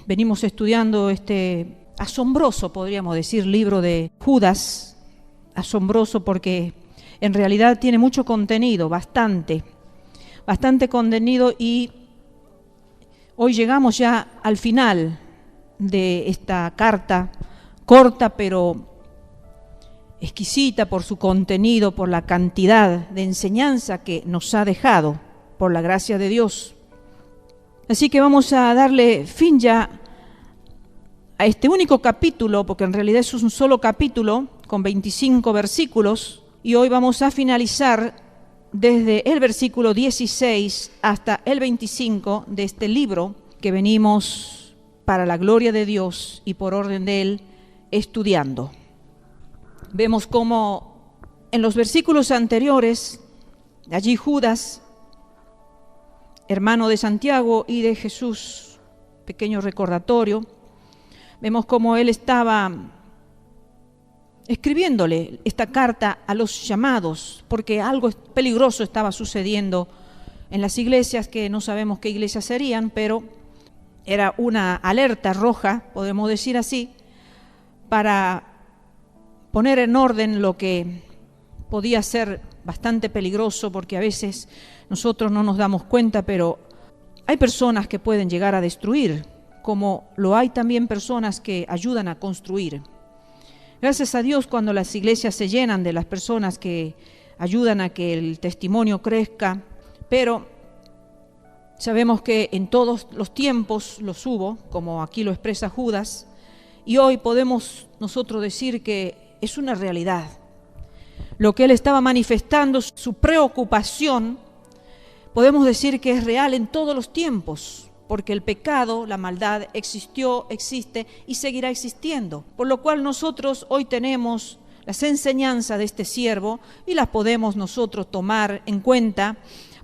venimos estudiando este asombroso, podríamos decir, libro de Judas. Asombroso porque en realidad tiene mucho contenido, bastante contenido, y hoy llegamos ya al final de esta carta, corta pero exquisita por su contenido, por la cantidad de enseñanza que nos ha dejado, por la gracia de Dios. Así que vamos a darle fin ya a este único capítulo, porque en realidad es un solo capítulo con 25 versículos, y hoy vamos a finalizar desde el versículo 16 hasta el 25 de este libro que venimos, para la gloria de Dios y por orden de Él, estudiando. Vemos cómo en los versículos anteriores, allí Judas, hermano de Santiago y de Jesús, pequeño recordatorio, vemos cómo él estaba escribiéndole esta carta a los llamados, porque algo peligroso estaba sucediendo en las iglesias, que no sabemos qué iglesias serían, pero era una alerta roja, podemos decir así, para poner en orden lo que podía ser bastante peligroso, porque a veces nosotros no nos damos cuenta, pero hay personas que pueden llegar a destruir, como lo hay también personas que ayudan a construir. Gracias a Dios, cuando las iglesias se llenan de las personas que ayudan a que el testimonio crezca, pero sabemos que en todos los tiempos los hubo, como aquí lo expresa Judas, y hoy podemos nosotros decir que es una realidad. Lo que él estaba manifestando, su preocupación, podemos decir que es real en todos los tiempos, porque el pecado, la maldad existió, existe y seguirá existiendo. Por lo cual nosotros hoy tenemos las enseñanzas de este siervo y las podemos nosotros tomar en cuenta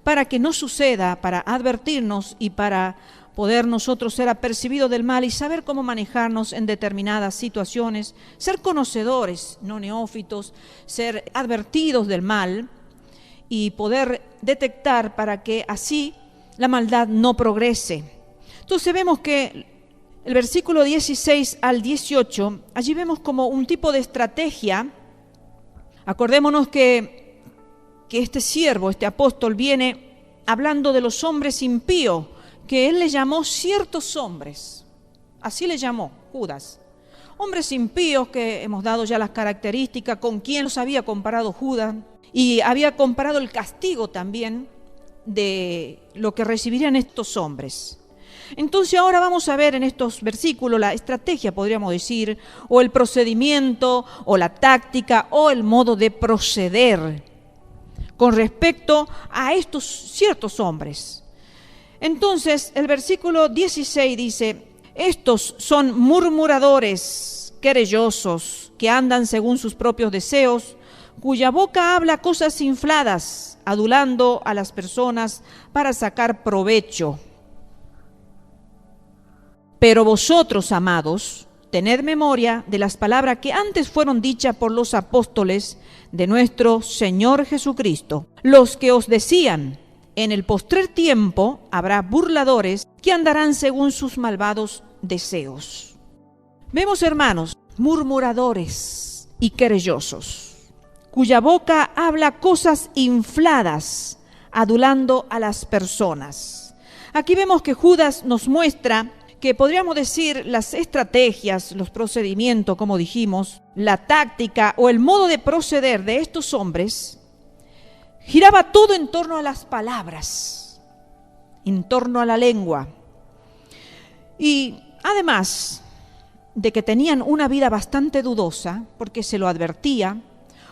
para que no suceda, para advertirnos y para poder nosotros ser apercibidos del mal y saber cómo manejarnos en determinadas situaciones, ser conocedores, no neófitos, ser advertidos del mal y poder detectar para que así la maldad no progrese. Entonces vemos que el versículo 16 al 18, allí vemos como un tipo de estrategia. Acordémonos que este siervo, este apóstol, viene hablando de los hombres impíos, que él le llamó ciertos hombres, así le llamó Judas. Hombres impíos, que hemos dado ya las características, con quién los había comparado Judas, y había comparado el castigo también de lo que recibirían estos hombres. Entonces ahora vamos a ver en estos versículos la estrategia, podríamos decir, o el procedimiento, o la táctica, o el modo de proceder con respecto a estos ciertos hombres. Entonces el versículo 16 dice: estos son murmuradores, querellosos, que andan según sus propios deseos, cuya boca habla cosas infladas, adulando a las personas para sacar provecho. Pero vosotros, amados, tened memoria de las palabras que antes fueron dichas por los apóstoles de nuestro Señor Jesucristo, los que os decían: en el postrer tiempo habrá burladores que andarán según sus malvados deseos. Vemos, hermanos, murmuradores y querellosos, cuya boca habla cosas infladas, adulando a las personas. Aquí vemos que Judas nos muestra que podríamos decir las estrategias, los procedimientos, como dijimos, la táctica o el modo de proceder de estos hombres, giraba todo en torno a las palabras, en torno a la lengua. Y además de que tenían una vida bastante dudosa, porque se lo advertía,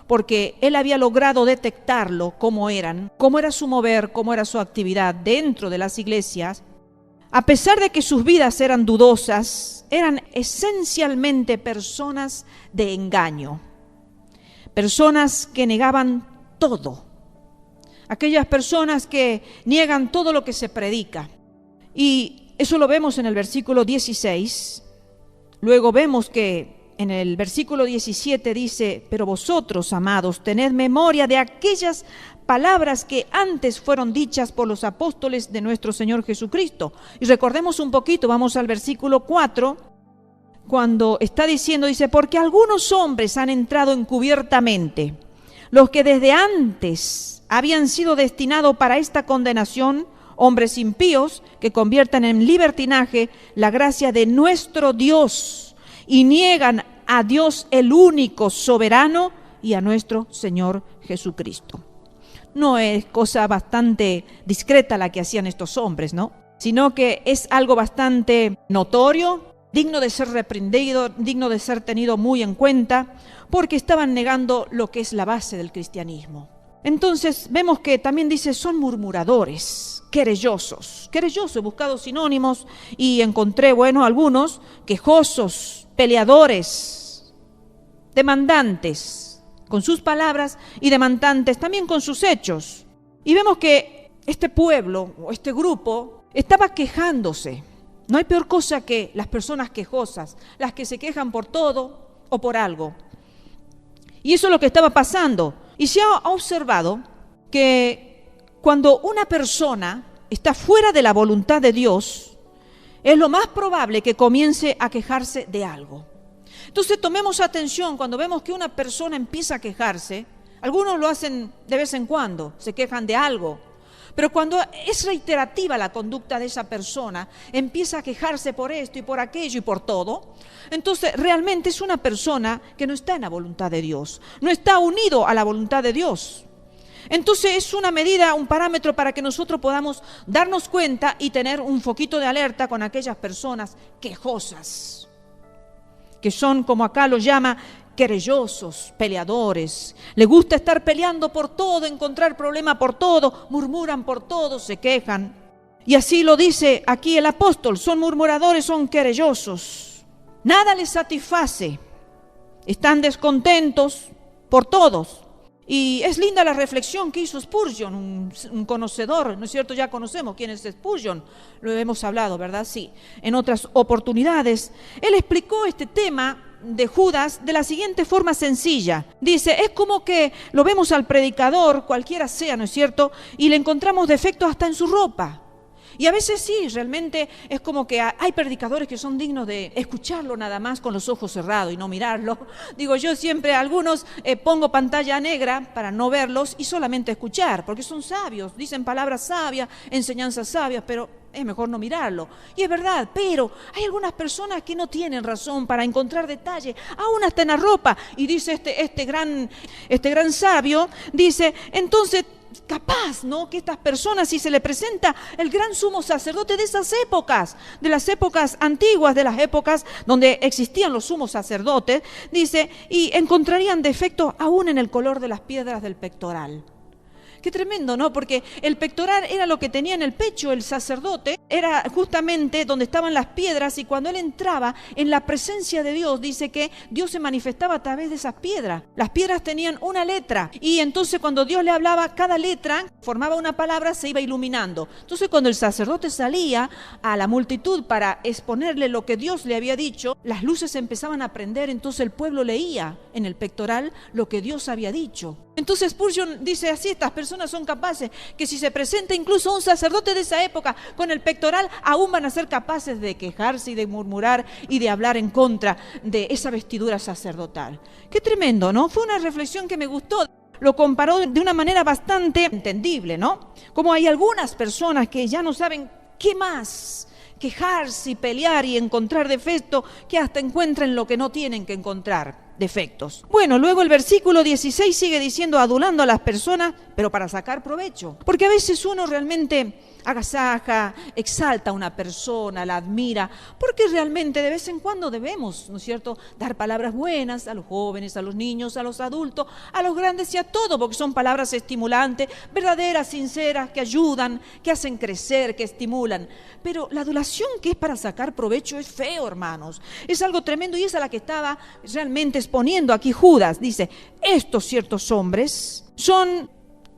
porque él había logrado detectarlo, cómo eran, cómo era su mover, cómo era su actividad dentro de las iglesias. A pesar de que sus vidas eran dudosas, eran esencialmente personas de engaño, personas que negaban todo. Aquellas personas que niegan todo lo que se predica. Y eso lo vemos en el versículo 16. Luego vemos que en el versículo 17 dice: pero vosotros, amados, tened memoria de aquellas palabras que antes fueron dichas por los apóstoles de nuestro Señor Jesucristo. Y recordemos un poquito, vamos al versículo 4, cuando está diciendo, dice: porque algunos hombres han entrado encubiertamente, los que desde antes habían sido destinados para esta condenación, hombres impíos que conviertan en libertinaje la gracia de nuestro Dios y niegan a Dios el único soberano y a nuestro Señor Jesucristo. No es cosa bastante discreta la que hacían estos hombres, ¿no? Sino que es algo bastante notorio, digno de ser reprendido, digno de ser tenido muy en cuenta, porque estaban negando lo que es la base del cristianismo. Entonces vemos que también dice: son murmuradores, querellosos. Querelloso, he buscado sinónimos y encontré, algunos: quejosos, peleadores, demandantes con sus palabras y demandantes también con sus hechos. Y vemos que este pueblo o este grupo estaba quejándose. No hay peor cosa que las personas quejosas, las que se quejan por todo o por algo. Y eso es lo que estaba pasando. Y se ha observado que cuando una persona está fuera de la voluntad de Dios, es lo más probable que comience a quejarse de algo. Entonces tomemos atención cuando vemos que una persona empieza a quejarse. Algunos lo hacen de vez en cuando, se quejan de algo. Pero cuando es reiterativa la conducta de esa persona, empieza a quejarse por esto y por aquello y por todo, entonces realmente es una persona que no está en la voluntad de Dios, no está unido a la voluntad de Dios. Entonces es una medida, un parámetro para que nosotros podamos darnos cuenta y tener un foquito de alerta con aquellas personas quejosas, que son, como acá lo llama, querellosos, peleadores. Le gusta estar peleando por todo, encontrar problema por todo, murmuran por todo, se quejan. Y así lo dice aquí el apóstol: son murmuradores, son querellosos. Nada les satisface, están descontentos por todos. Y es linda la reflexión que hizo Spurgeon, un conocedor, ¿no es cierto? Ya conocemos quién es Spurgeon, lo hemos hablado, ¿verdad? Sí, en otras oportunidades. Él explicó este tema de Judas de la siguiente forma sencilla. Dice: es como que lo vemos al predicador, cualquiera sea, ¿no es cierto? Y le encontramos defectos hasta en su ropa. Y a veces sí, realmente es como que hay predicadores que son dignos de escucharlo nada más con los ojos cerrados y no mirarlo. Digo, yo siempre a algunos pongo pantalla negra para no verlos y solamente escuchar, porque son sabios, dicen palabras sabias, enseñanzas sabias, pero es mejor no mirarlo. Y es verdad, pero hay algunas personas que no tienen razón para encontrar detalle, aún hasta en la ropa. Y dice este gran sabio, dice, entonces, capaz, ¿no?, que estas personas, si se le presenta el gran sumo sacerdote de esas épocas, de las épocas antiguas, de las épocas donde existían los sumos sacerdotes, dice, y encontrarían defectos aún en el color de las piedras del pectoral. Qué tremendo, ¿no? Porque el pectoral era lo que tenía en el pecho el sacerdote, era justamente donde estaban las piedras, y cuando él entraba en la presencia de Dios, dice que Dios se manifestaba a través de esas piedras. Las piedras tenían una letra, y entonces cuando Dios le hablaba, cada letra formaba una palabra, se iba iluminando. Entonces cuando el sacerdote salía a la multitud para exponerle lo que Dios le había dicho, las luces empezaban a prender, entonces el pueblo leía en el pectoral lo que Dios había dicho. Entonces Spurgeon dice así: estas personas son capaces que si se presenta incluso un sacerdote de esa época con el pectoral, aún van a ser capaces de quejarse y de murmurar y de hablar en contra de esa vestidura sacerdotal. Qué tremendo, ¿no? Fue una reflexión que me gustó. Lo comparó de una manera bastante entendible, ¿no? Como hay algunas personas que ya no saben qué más quejarse y pelear y encontrar defectos, que hasta encuentran lo que no tienen que encontrar, defectos. Bueno, luego el versículo 16 sigue diciendo: adulando a las personas, pero para sacar provecho. Porque a veces uno realmente agasaja, exalta a una persona, la admira, porque realmente de vez en cuando debemos, ¿no es cierto?, dar palabras buenas a los jóvenes, a los niños, a los adultos, a los grandes y a todos, porque son palabras estimulantes, verdaderas, sinceras, que ayudan, que hacen crecer, que estimulan. Pero la adulación que es para sacar provecho es feo, hermanos, es algo tremendo, y es a la que estaba realmente exponiendo aquí Judas. Dice: estos ciertos hombres son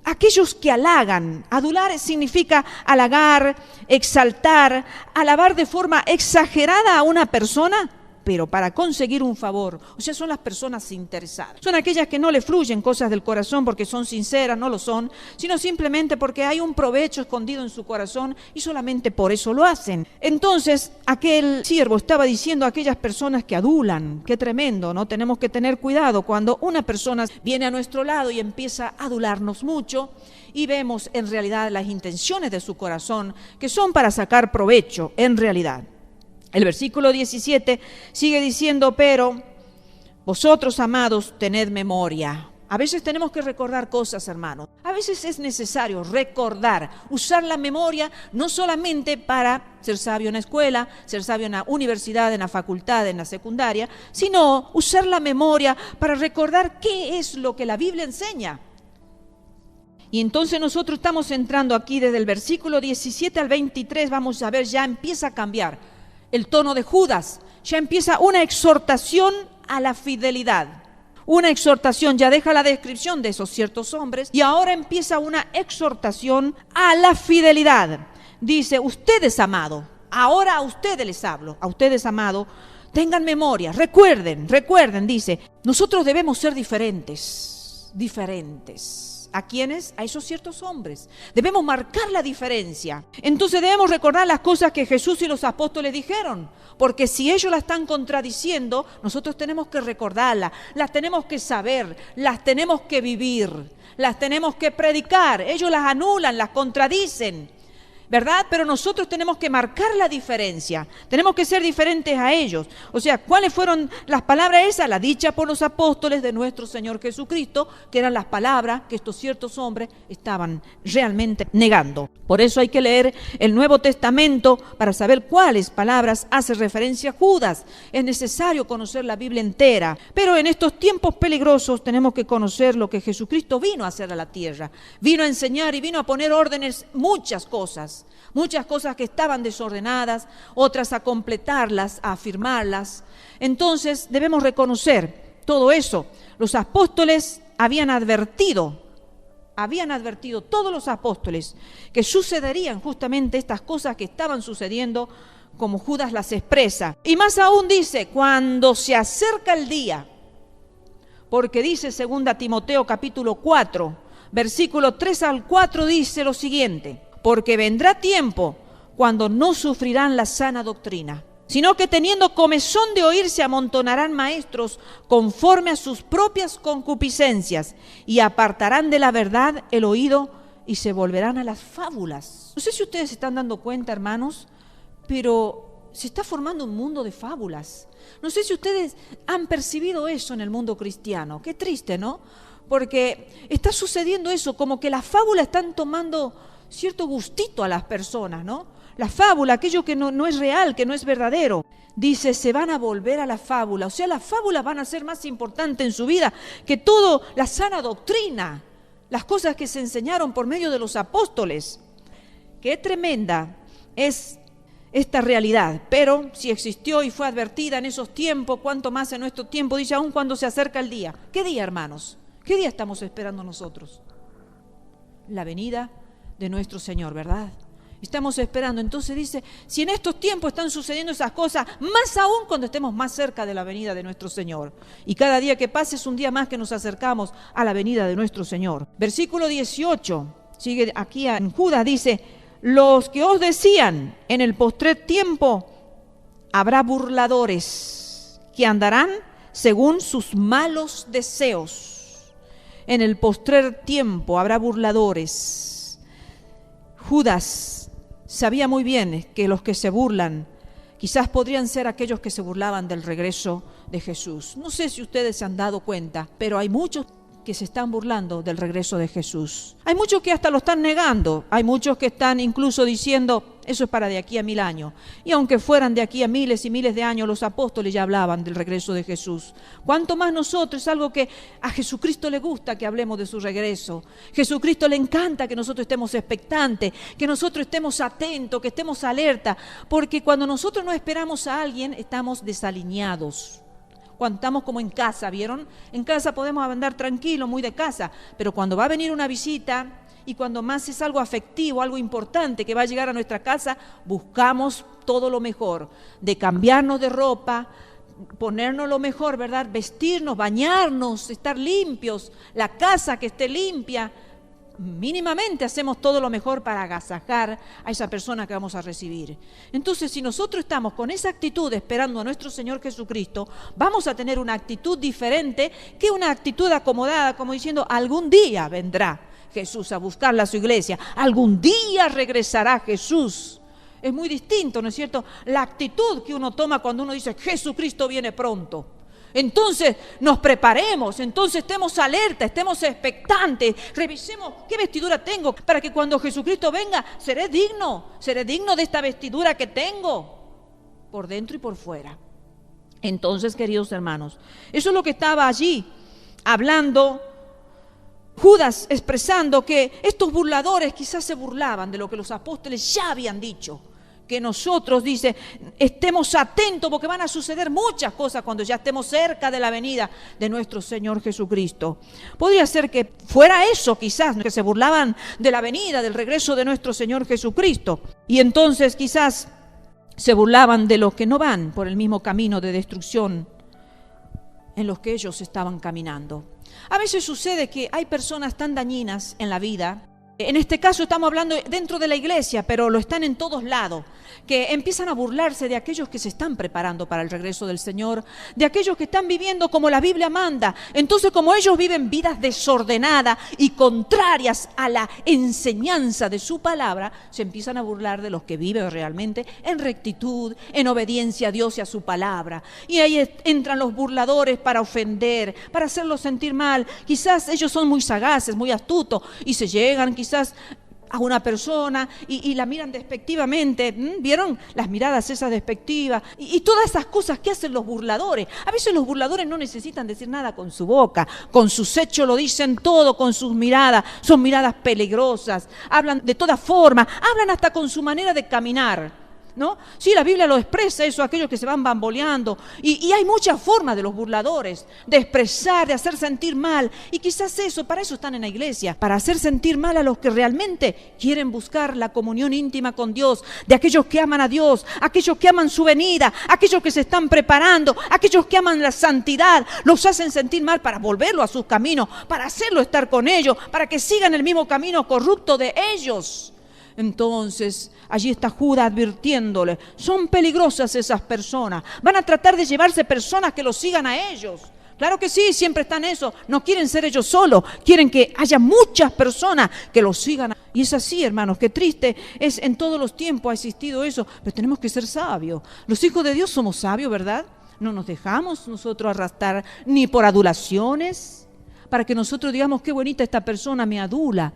aquellos que halagan. Adular significa halagar, exaltar, alabar de forma exagerada a una persona pero para conseguir un favor. O sea, son las personas interesadas. Son aquellas que no le fluyen cosas del corazón porque son sinceras, no lo son, sino simplemente porque hay un provecho escondido en su corazón y solamente por eso lo hacen. Entonces, aquel siervo estaba diciendo a aquellas personas que adulan. Qué tremendo, ¿no? Tenemos que tener cuidado cuando una persona viene a nuestro lado y empieza a adularnos mucho y vemos en realidad las intenciones de su corazón que son para sacar provecho en realidad. El versículo 17 sigue diciendo, pero vosotros, amados, tened memoria. A veces tenemos que recordar cosas, hermanos. A veces es necesario recordar, usar la memoria no solamente para ser sabio en la escuela, ser sabio en la universidad, en la facultad, en la secundaria, sino usar la memoria para recordar qué es lo que la Biblia enseña. Y entonces nosotros estamos entrando aquí desde el versículo 17 al 23, vamos a ver, ya empieza a cambiar el tono de Judas, ya empieza una exhortación a la fidelidad. Una exhortación, ya deja la descripción de esos ciertos hombres y ahora empieza una exhortación a la fidelidad. Dice, ustedes, amado, ahora a ustedes les hablo, a ustedes, amado, tengan memoria, recuerden, dice, nosotros debemos ser diferentes. ¿A quiénes? A esos ciertos hombres. Debemos marcar la diferencia. Entonces debemos recordar las cosas que Jesús y los apóstoles dijeron, porque si ellos la están contradiciendo, nosotros tenemos que recordarlas, las tenemos que saber, las tenemos que vivir, las tenemos que predicar. Ellos las anulan, las contradicen, ¿verdad? Pero nosotros tenemos que marcar la diferencia, tenemos que ser diferentes a ellos. O sea, ¿cuáles fueron las palabras esas? La dicha por los apóstoles de nuestro Señor Jesucristo, que eran las palabras que estos ciertos hombres estaban realmente negando. Por eso hay que leer el Nuevo Testamento para saber cuáles palabras hace referencia Judas. Es necesario conocer la Biblia entera, pero en estos tiempos peligrosos tenemos que conocer lo que Jesucristo vino a hacer a la tierra. Vino a enseñar y vino a poner órdenes, muchas cosas que estaban desordenadas, otras a completarlas, a afirmarlas. Entonces debemos reconocer todo eso. Los apóstoles habían advertido todos los apóstoles que sucederían justamente estas cosas que estaban sucediendo como Judas las expresa. Y más aún dice, cuando se acerca el día, porque dice 2 Timoteo capítulo 4, versículo 3 al 4 dice lo siguiente, porque vendrá tiempo cuando no sufrirán la sana doctrina, sino que teniendo comezón de oír se amontonarán maestros conforme a sus propias concupiscencias y apartarán de la verdad el oído y se volverán a las fábulas. No sé si ustedes se están dando cuenta, hermanos, pero se está formando un mundo de fábulas. No sé si ustedes han percibido eso en el mundo cristiano. Qué triste, ¿no? Porque está sucediendo eso, como que las fábulas están tomando cierto gustito a las personas, ¿no? La fábula, aquello que no es real, que no es verdadero. Dice, se van a volver a la fábula. O sea, las fábulas van a ser más importantes en su vida que toda la sana doctrina, las cosas que se enseñaron por medio de los apóstoles. Qué tremenda es esta realidad, pero si existió y fue advertida en esos tiempos, cuánto más en nuestro tiempo, dice, aún cuando se acerca el día. ¿Qué día, hermanos? ¿Qué día estamos esperando nosotros? La venida de nuestro Señor, ¿verdad? Estamos esperando. Entonces dice, si en estos tiempos están sucediendo esas cosas, más aún cuando estemos más cerca de la venida de nuestro Señor. Y cada día que pase es un día más que nos acercamos a la venida de nuestro Señor. Versículo 18, sigue aquí en Judas, dice, los que os decían, en el postrer tiempo habrá burladores que andarán según sus malos deseos. En el postrer tiempo habrá burladores. Judas sabía muy bien que los que se burlan quizás podrían ser aquellos que se burlaban del regreso de Jesús. No sé si ustedes se han dado cuenta, pero hay muchos que se están burlando del regreso de Jesús. Hay muchos que hasta lo están negando. Hay muchos que están incluso diciendo, eso es para de aquí a 1000 años. Y aunque fueran de aquí a miles y miles de años, los apóstoles ya hablaban del regreso de Jesús. Cuanto más nosotros, es algo que a Jesucristo le gusta que hablemos de su regreso. Jesucristo le encanta que nosotros estemos expectantes, que nosotros estemos atentos, que estemos alerta, porque cuando nosotros no esperamos a alguien, estamos desalineados. Cuando estamos como en casa, ¿vieron? En casa podemos andar tranquilos, muy de casa, pero cuando va a venir una visita y cuando más es algo afectivo, algo importante que va a llegar a nuestra casa, buscamos todo lo mejor, de cambiarnos de ropa, ponernos lo mejor, ¿verdad? Vestirnos, bañarnos, estar limpios, la casa que esté limpia. Mínimamente hacemos todo lo mejor para agasajar a esa persona que vamos a recibir. Entonces, si nosotros estamos con esa actitud esperando a nuestro Señor Jesucristo, vamos a tener una actitud diferente que una actitud acomodada, como diciendo, algún día vendrá Jesús a buscarla a su iglesia, algún día regresará Jesús. Es muy distinto, ¿no es cierto?, la actitud que uno toma cuando uno dice Jesucristo viene pronto. Entonces nos preparemos, entonces estemos alerta, estemos expectantes, revisemos qué vestidura tengo para que cuando Jesucristo venga seré digno de esta vestidura que tengo, por dentro y por fuera. Entonces, queridos hermanos, eso es lo que estaba allí hablando Judas, expresando que estos burladores quizás se burlaban de lo que los apóstoles ya habían dicho. Que nosotros, dice, estemos atentos porque van a suceder muchas cosas cuando ya estemos cerca de la venida de nuestro Señor Jesucristo. Podría ser que fuera eso quizás, que se burlaban de la venida, del regreso de nuestro Señor Jesucristo. Y entonces quizás se burlaban de los que no van por el mismo camino de destrucción en los que ellos estaban caminando. A veces sucede que hay personas tan dañinas en la vida. En este caso estamos hablando dentro de la iglesia, pero lo están en todos lados, que empiezan a burlarse de aquellos que se están preparando para el regreso del Señor, de aquellos que están viviendo como la Biblia manda. Entonces, como ellos viven vidas desordenadas y contrarias a la enseñanza de su palabra, se empiezan a burlar de los que viven realmente en rectitud, en obediencia a Dios y a su palabra. Y ahí entran los burladores para ofender, para hacerlos sentir mal. Quizás ellos son muy sagaces, muy astutos y se llegan quizás a una persona y la miran despectivamente. ¿Vieron? Las miradas esas despectivas y todas esas cosas que hacen los burladores. A veces los burladores no necesitan decir nada con su boca, con sus hechos lo dicen todo, con sus miradas. Son miradas peligrosas, hablan de toda forma, hablan hasta con su manera de caminar, ¿no? Sí, la Biblia lo expresa eso, aquellos que se van bamboleando y hay muchas formas de los burladores de expresar, de hacer sentir mal, y quizás para eso están en la iglesia, para hacer sentir mal a los que realmente quieren buscar la comunión íntima con Dios, de aquellos que aman a Dios, aquellos que aman su venida, aquellos que se están preparando, aquellos que aman la santidad. Los hacen sentir mal para volverlo a sus caminos, para hacerlo estar con ellos, para que sigan el mismo camino corrupto de ellos. Entonces, allí está Judas advirtiéndole, son peligrosas esas personas, van a tratar de llevarse personas que los sigan a ellos. Claro que sí, siempre están eso, no quieren ser ellos solos, quieren que haya muchas personas que los sigan. Y es así, hermanos, qué triste es, en todos los tiempos ha existido eso, pero tenemos que ser sabios. Los hijos de Dios somos sabios, ¿verdad? No nos dejamos nosotros arrastrar ni por adulaciones, para que nosotros digamos, qué bonita esta persona me adula.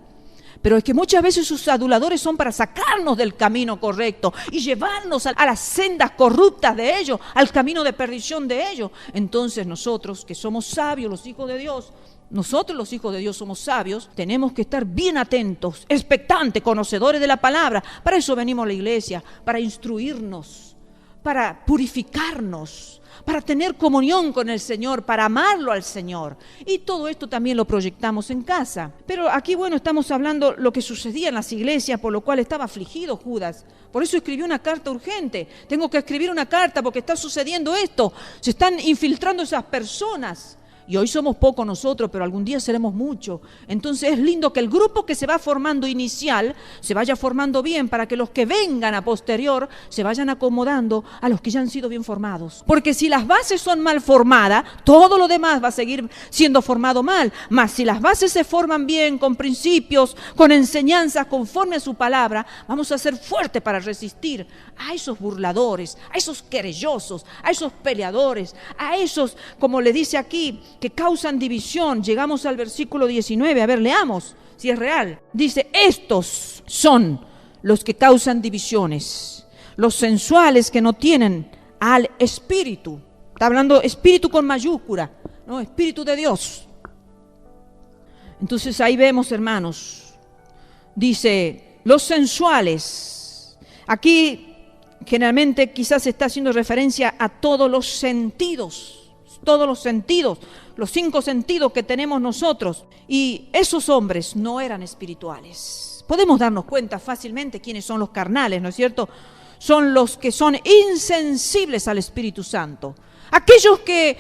Pero es que muchas veces sus aduladores son para sacarnos del camino correcto y llevarnos a las sendas corruptas de ellos, al camino de perdición de ellos. Entonces nosotros, que somos sabios, los hijos de Dios, nosotros los hijos de Dios somos sabios, tenemos que estar bien atentos, expectantes, conocedores de la palabra. Para eso venimos a la iglesia, para instruirnos, para purificarnos, para tener comunión con el Señor, para amarlo al Señor. Y todo esto también lo proyectamos en casa. Pero aquí, estamos hablando lo que sucedía en las iglesias, por lo cual estaba afligido Judas. Por eso escribió una carta urgente. Tengo que escribir una carta porque está sucediendo esto. Se están infiltrando esas personas. Y hoy somos pocos nosotros, pero algún día seremos muchos. Entonces es lindo que el grupo que se va formando inicial se vaya formando bien para que los que vengan a posterior se vayan acomodando a los que ya han sido bien formados. Porque si las bases son mal formadas, todo lo demás va a seguir siendo formado mal. Mas si las bases se forman bien, con principios, con enseñanzas conforme a su palabra, vamos a ser fuertes para resistir a esos burladores, a esos querellosos, a esos peleadores, a esos, como le dice aquí, que causan división. Llegamos al versículo 19, a ver, leamos si es real. Dice, estos son los que causan divisiones, los sensuales que no tienen al Espíritu. Está hablando Espíritu con mayúscula, ¿no? Espíritu de Dios. Entonces ahí vemos, hermanos, dice, los sensuales. Aquí generalmente quizás se está haciendo referencia a todos los sentidos, los 5 sentidos que tenemos nosotros. Y esos hombres no eran espirituales. Podemos darnos cuenta fácilmente quiénes son los carnales, ¿no es cierto? Son los que son insensibles al Espíritu Santo. Aquellos que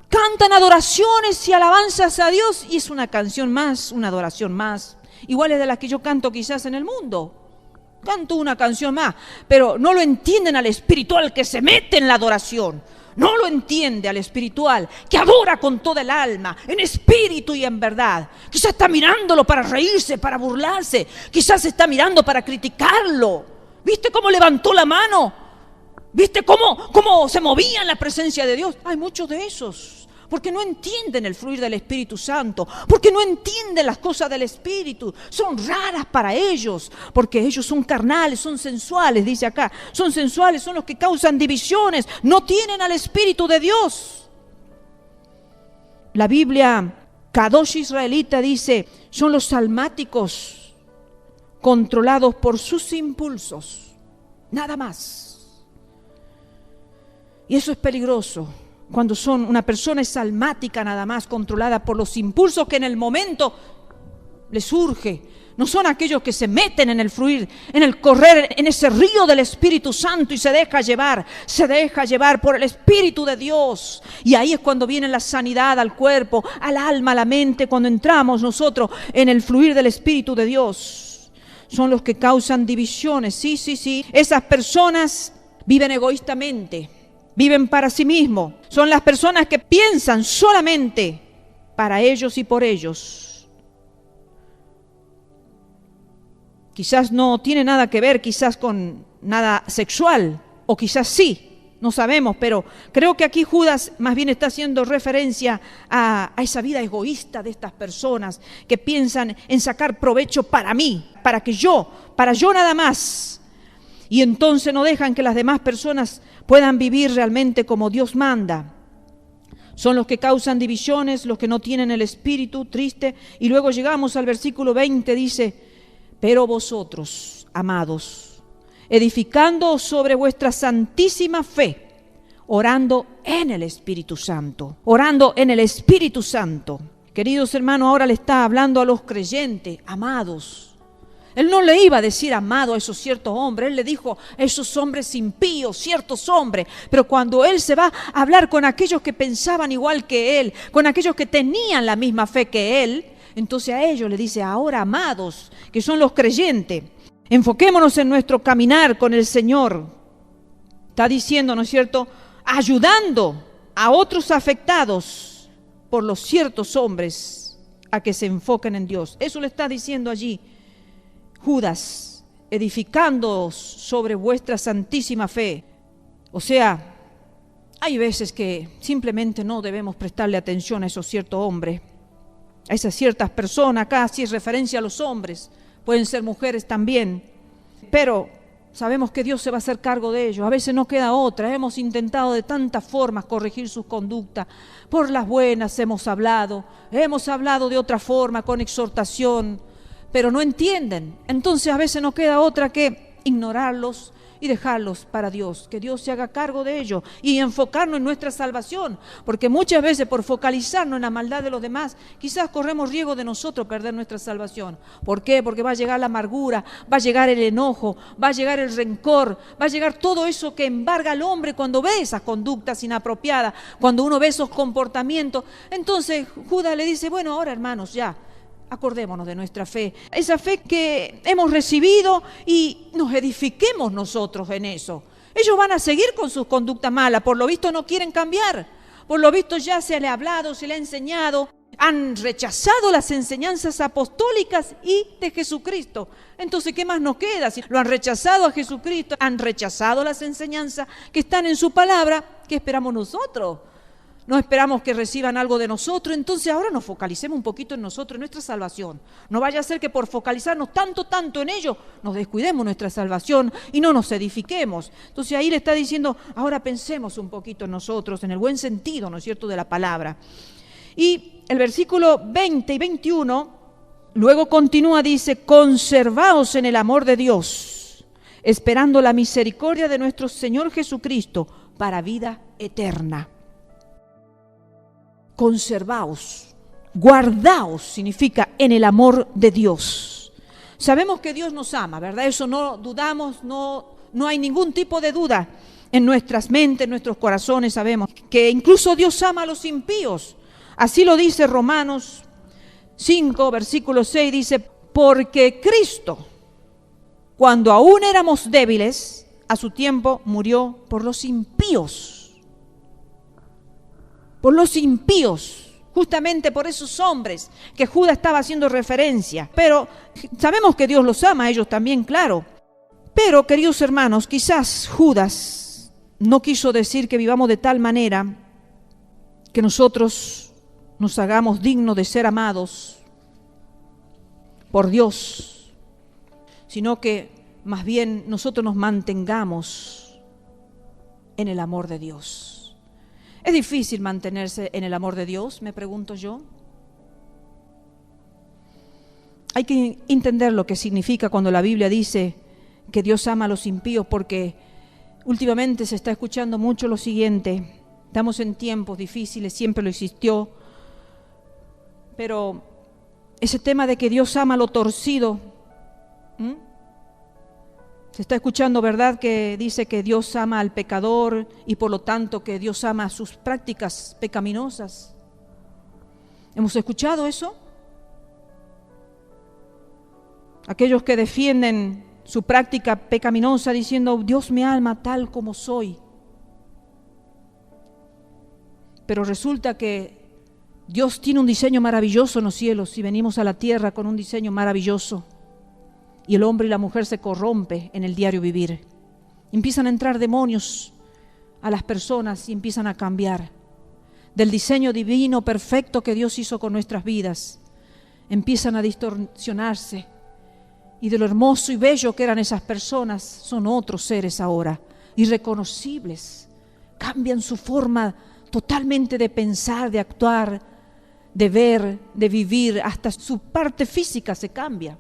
cantan adoraciones y alabanzas a Dios, y es una canción más, una adoración más, iguales de las que yo canto quizás en el mundo. Canto una canción más, pero no lo entienden al espiritual que se mete en la adoración. No lo entiende al espiritual que adora con toda el alma, en espíritu y en verdad. Quizás está mirándolo para reírse, para burlarse. Quizás está mirando para criticarlo. ¿Viste cómo levantó la mano? ¿Viste cómo se movía en la presencia de Dios? Hay muchos de esos. Porque no entienden el fluir del Espíritu Santo, porque no entienden las cosas del Espíritu, son raras para ellos, porque ellos son carnales, son sensuales, dice acá, son sensuales, son los que causan divisiones, no tienen al Espíritu de Dios. La Biblia, Kadosh israelita, dice, son los almáticos controlados por sus impulsos, nada más. Y eso es peligroso. Cuando una persona es almática nada más, controlada por los impulsos que en el momento le surge. No son aquellos que se meten en el fluir, en el correr, en ese río del Espíritu Santo y se deja llevar por el Espíritu de Dios. Y ahí es cuando viene la sanidad al cuerpo, al alma, a la mente, cuando entramos nosotros en el fluir del Espíritu de Dios. Son los que causan divisiones, sí. Esas personas viven egoístamente. Viven para sí mismos. Son las personas que piensan solamente para ellos y por ellos. Quizás no tiene nada que ver, quizás con nada sexual, o quizás sí, no sabemos, pero creo que aquí Judas más bien está haciendo referencia a esa vida egoísta de estas personas que piensan en sacar provecho para mí, para yo nada más. Y entonces no dejan que las demás personas puedan vivir realmente como Dios manda. Son los que causan divisiones, los que no tienen el espíritu triste. Y luego llegamos al versículo 20, dice, pero vosotros, amados, edificando sobre vuestra santísima fe, orando en el Espíritu Santo. Orando en el Espíritu Santo. Queridos hermanos, ahora le está hablando a los creyentes, amados. Él no le iba a decir amado a esos ciertos hombres, él le dijo a esos hombres impíos, ciertos hombres. Pero cuando él se va a hablar con aquellos que pensaban igual que él, con aquellos que tenían la misma fe que él, entonces a ellos le dice, ahora amados, que son los creyentes, enfoquémonos en nuestro caminar con el Señor. Está diciendo, ¿no es cierto?, ayudando a otros afectados por los ciertos hombres a que se enfoquen en Dios. Eso le está diciendo allí Judas, edificando sobre vuestra santísima fe. O sea, hay veces que simplemente no debemos prestarle atención a esos ciertos hombres, a esas ciertas personas. Acá sí es referencia a los hombres, pueden ser mujeres también, pero sabemos que Dios se va a hacer cargo de ellos. A veces no queda otra. Hemos intentado de tantas formas corregir sus conductas. Por las buenas hemos hablado de otra forma, con exhortación, pero no entienden. Entonces a veces no queda otra que ignorarlos y dejarlos para Dios, que Dios se haga cargo de ellos y enfocarnos en nuestra salvación, porque muchas veces por focalizarnos en la maldad de los demás, quizás corremos riesgo de nosotros perder nuestra salvación. ¿Por qué? Porque va a llegar la amargura, va a llegar el enojo, va a llegar el rencor, va a llegar todo eso que embarga al hombre cuando ve esas conductas inapropiadas, cuando uno ve esos comportamientos. Entonces Judas le dice, bueno, ahora hermanos, ya, acordémonos de nuestra fe, esa fe que hemos recibido, y nos edifiquemos nosotros en eso. Ellos van a seguir con sus conductas malas, por lo visto no quieren cambiar, por lo visto ya se le ha hablado, se le ha enseñado, han rechazado las enseñanzas apostólicas y de Jesucristo. Entonces, ¿qué más nos queda? Si lo han rechazado a Jesucristo, han rechazado las enseñanzas que están en su palabra, ¿qué esperamos nosotros? No esperamos que reciban algo de nosotros. Entonces ahora nos focalicemos un poquito en nosotros, en nuestra salvación. No vaya a ser que por focalizarnos tanto en ello, nos descuidemos nuestra salvación y no nos edifiquemos. Entonces ahí le está diciendo, ahora pensemos un poquito en nosotros, en el buen sentido, ¿no es cierto?, de la palabra. Y el versículo 20 y 21, luego continúa, dice, conservaos en el amor de Dios, esperando la misericordia de nuestro Señor Jesucristo para vida eterna. Conservaos, guardaos, significa en el amor de Dios. Sabemos que Dios nos ama, ¿verdad? Eso no dudamos, no hay ningún tipo de duda En nuestras mentes, en nuestros corazones sabemos que incluso Dios ama a los impíos. Así lo dice Romanos 5, versículo 6, dice, porque Cristo, cuando aún éramos débiles, a su tiempo murió por los impíos. Por los impíos, justamente por esos hombres que Judas estaba haciendo referencia. Pero sabemos que Dios los ama a ellos también, claro. Pero, queridos hermanos, quizás Judas no quiso decir que vivamos de tal manera que nosotros nos hagamos dignos de ser amados por Dios, sino que más bien nosotros nos mantengamos en el amor de Dios. ¿Es difícil mantenerse en el amor de Dios? Me pregunto yo. Hay que entender lo que significa cuando la Biblia dice que Dios ama a los impíos, porque últimamente se está escuchando mucho lo siguiente: estamos en tiempos difíciles, siempre lo existió, pero ese tema de que Dios ama lo torcido, se está escuchando, ¿verdad?, que dice que Dios ama al pecador y por lo tanto que Dios ama sus prácticas pecaminosas. ¿Hemos escuchado eso? Aquellos que defienden su práctica pecaminosa diciendo, Dios me ama tal como soy. Pero resulta que Dios tiene un diseño maravilloso en los cielos y venimos a la tierra con un diseño maravilloso. Y el hombre y la mujer se corrompe en el diario vivir. Empiezan a entrar demonios a las personas y empiezan a cambiar. Del diseño divino perfecto que Dios hizo con nuestras vidas, empiezan a distorsionarse. Y de lo hermoso y bello que eran esas personas, son otros seres ahora, irreconocibles. Cambian su forma totalmente de pensar, de actuar, de ver, de vivir. Hasta su parte física se cambia,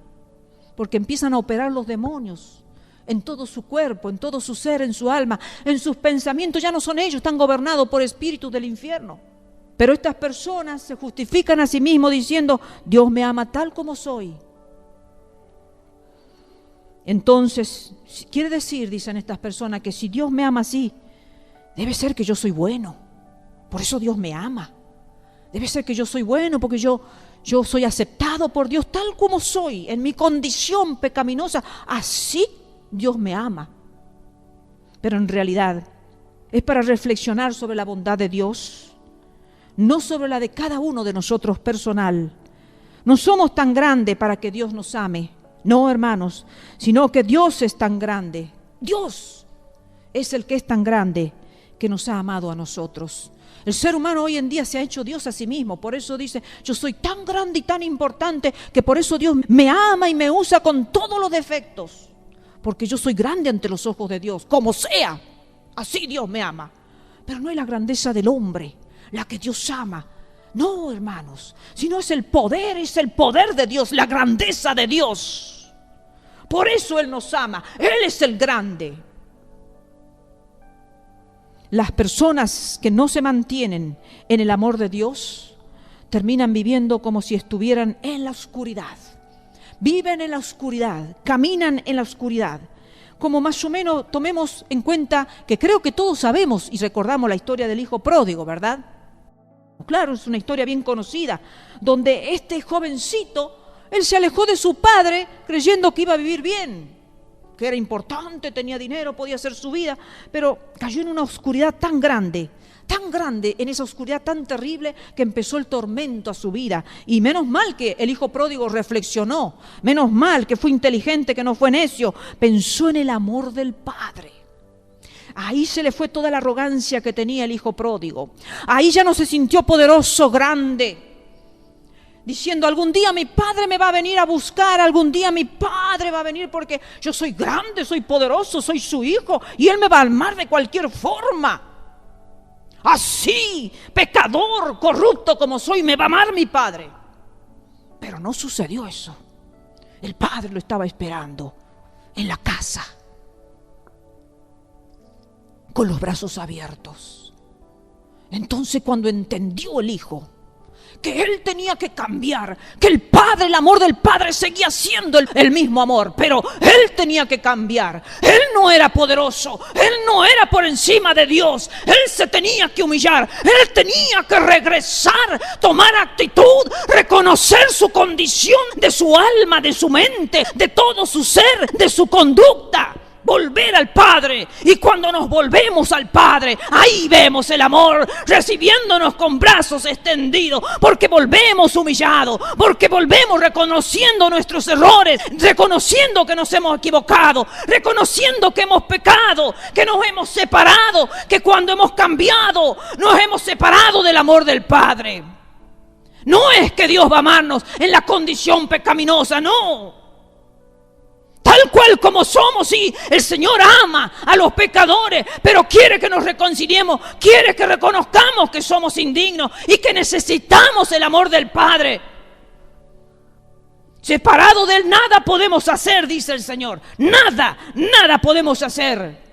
porque empiezan a operar los demonios en todo su cuerpo, en todo su ser, en su alma, en sus pensamientos. Ya no son ellos, están gobernados por espíritus del infierno. Pero estas personas se justifican a sí mismos diciendo, Dios me ama tal como soy. Entonces, quiere decir, dicen estas personas, que si Dios me ama así, debe ser que yo soy bueno. Por eso Dios me ama. Debe ser que yo soy bueno porque yo soy aceptado por Dios tal como soy, en mi condición pecaminosa. Así Dios me ama. Pero en realidad es para reflexionar sobre la bondad de Dios, no sobre la de cada uno de nosotros personal. No somos tan grandes para que Dios nos ame. No, hermanos, sino que Dios es tan grande. Dios es el que es tan grande que nos ha amado a nosotros. El ser humano hoy en día se ha hecho Dios a sí mismo. Por eso dice, yo soy tan grande y tan importante que por eso Dios me ama y me usa con todos los defectos. Porque yo soy grande ante los ojos de Dios, como sea. Así Dios me ama. Pero no es la grandeza del hombre la que Dios ama. No, hermanos, sino es el poder de Dios, la grandeza de Dios. Por eso Él nos ama. Él es el grande. Las personas que no se mantienen en el amor de Dios terminan viviendo como si estuvieran en la oscuridad. Viven en la oscuridad, caminan en la oscuridad. Como más o menos tomemos en cuenta que creo que todos sabemos y recordamos la historia del hijo pródigo, ¿verdad? Claro, es una historia bien conocida, donde este jovencito, él se alejó de su padre creyendo que iba a vivir bien, que era importante, tenía dinero, podía hacer su vida, pero cayó en una oscuridad tan grande, en esa oscuridad tan terrible que empezó el tormento a su vida. Y menos mal que el hijo pródigo reflexionó, menos mal que fue inteligente, que no fue necio, pensó en el amor del padre. Ahí se le fue toda la arrogancia que tenía el hijo pródigo. Ahí ya no se sintió poderoso, grande, diciendo, algún día mi padre me va a venir a buscar, algún día mi padre va a venir porque yo soy grande, soy poderoso, soy su hijo y él me va a amar de cualquier forma. Así, pecador, corrupto como soy, me va a amar mi padre. Pero no sucedió eso. El padre lo estaba esperando en la casa, con los brazos abiertos. Entonces, cuando entendió el hijo que él tenía que cambiar, que el Padre, el amor del Padre seguía siendo el mismo amor, pero él tenía que cambiar. Él no era poderoso, él no era por encima de Dios, él se tenía que humillar, él tenía que regresar, tomar actitud, reconocer su condición de su alma, de su mente, de todo su ser, de su conducta. Volver al Padre, y cuando nos volvemos al Padre, ahí vemos el amor recibiéndonos con brazos extendidos, porque volvemos humillados, porque volvemos reconociendo nuestros errores, reconociendo que nos hemos equivocado, reconociendo que hemos pecado, que nos hemos separado, que cuando hemos cambiado nos hemos separado del amor del Padre. No es que Dios va a amarnos en la condición pecaminosa, no. Tal cual como somos, sí, el Señor ama a los pecadores, pero quiere que nos reconciliemos, quiere que reconozcamos que somos indignos y que necesitamos el amor del Padre. Separado de Él nada podemos hacer, dice el Señor. Nada podemos hacer.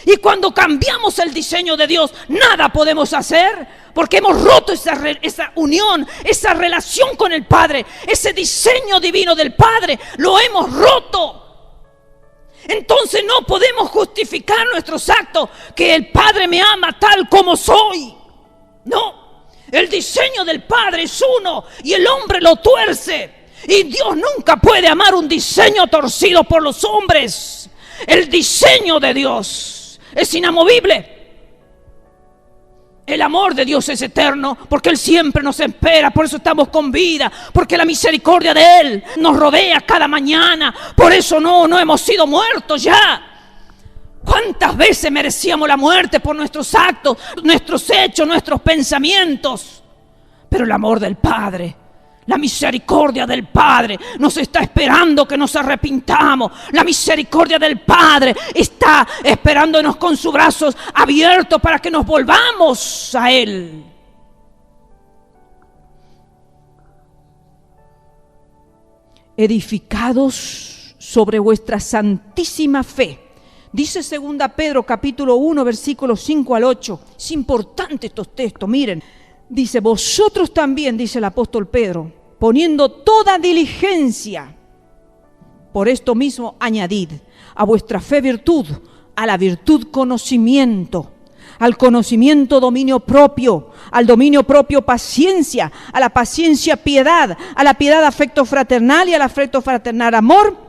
Y cuando cambiamos el diseño de Dios, nada podemos hacer, porque hemos roto esa unión, esa relación con el Padre, ese diseño divino del Padre, lo hemos roto. Entonces no podemos justificar nuestros actos, que el Padre me ama tal como soy. No, el diseño del Padre es uno y el hombre lo tuerce. Y Dios nunca puede amar un diseño torcido por los hombres. El diseño de Dios es inamovible. El amor de Dios es eterno, porque Él siempre nos espera, por eso estamos con vida, porque la misericordia de Él nos rodea cada mañana, por eso no hemos sido muertos ya. ¿Cuántas veces merecíamos la muerte por nuestros actos, nuestros hechos, nuestros pensamientos? Pero el amor del Padre, la misericordia del Padre nos está esperando que nos arrepintamos. La misericordia del Padre está esperándonos con sus brazos abiertos para que nos volvamos a Él. Edificados sobre vuestra santísima fe. Dice 2 Pedro capítulo 1 versículos 5 al 8. Es importante estos textos, miren. Dice, vosotros también, dice el apóstol Pedro, poniendo toda diligencia, por esto mismo añadid a vuestra fe virtud, a la virtud conocimiento, al conocimiento dominio propio, al dominio propio paciencia, a la paciencia piedad, a la piedad afecto fraternal y al afecto fraternal amor.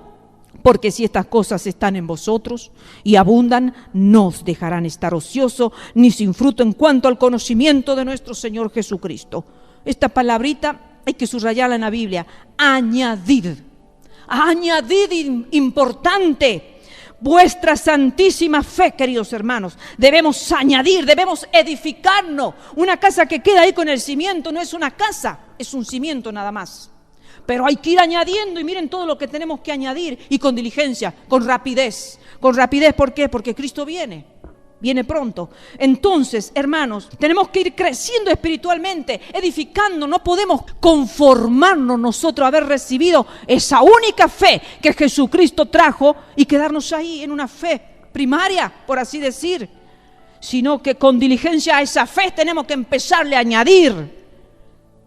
Porque si estas cosas están en vosotros y abundan, no os dejarán estar ociosos ni sin fruto en cuanto al conocimiento de nuestro Señor Jesucristo. Esta palabrita hay que subrayarla en la Biblia. Añadid importante. Vuestra santísima fe, queridos hermanos. Debemos añadir, debemos edificarnos. Una casa que queda ahí con el cimiento no es una casa, es un cimiento nada más. Pero hay que ir añadiendo, y miren todo lo que tenemos que añadir, y con diligencia, con rapidez. Con rapidez, ¿por qué? Porque Cristo viene pronto. Entonces, hermanos, tenemos que ir creciendo espiritualmente, edificando. No podemos conformarnos nosotros a haber recibido esa única fe que Jesucristo trajo y quedarnos ahí en una fe primaria, por así decir, sino que con diligencia a esa fe tenemos que empezarle a añadir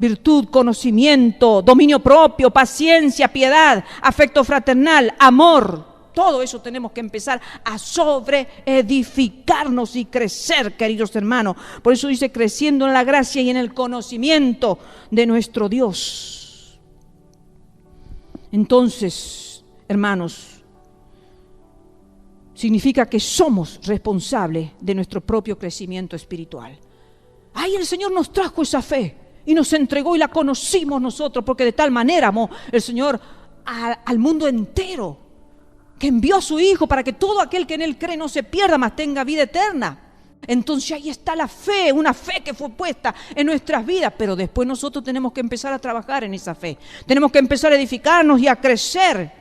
virtud, conocimiento, dominio propio, paciencia, piedad, afecto fraternal, amor. Todo eso tenemos que empezar a sobreedificarnos y crecer, queridos hermanos. Por eso dice, creciendo en la gracia y en el conocimiento de nuestro Dios. Entonces, hermanos, significa que somos responsables de nuestro propio crecimiento espiritual. Ahí el Señor nos trajo esa fe y nos entregó y la conocimos nosotros, porque de tal manera amó el Señor al mundo entero, que envió a su Hijo para que todo aquel que en Él cree no se pierda, mas tenga vida eterna. Entonces ahí está la fe, una fe que fue puesta en nuestras vidas, pero después nosotros tenemos que empezar a trabajar en esa fe. Tenemos que empezar a edificarnos y a crecer.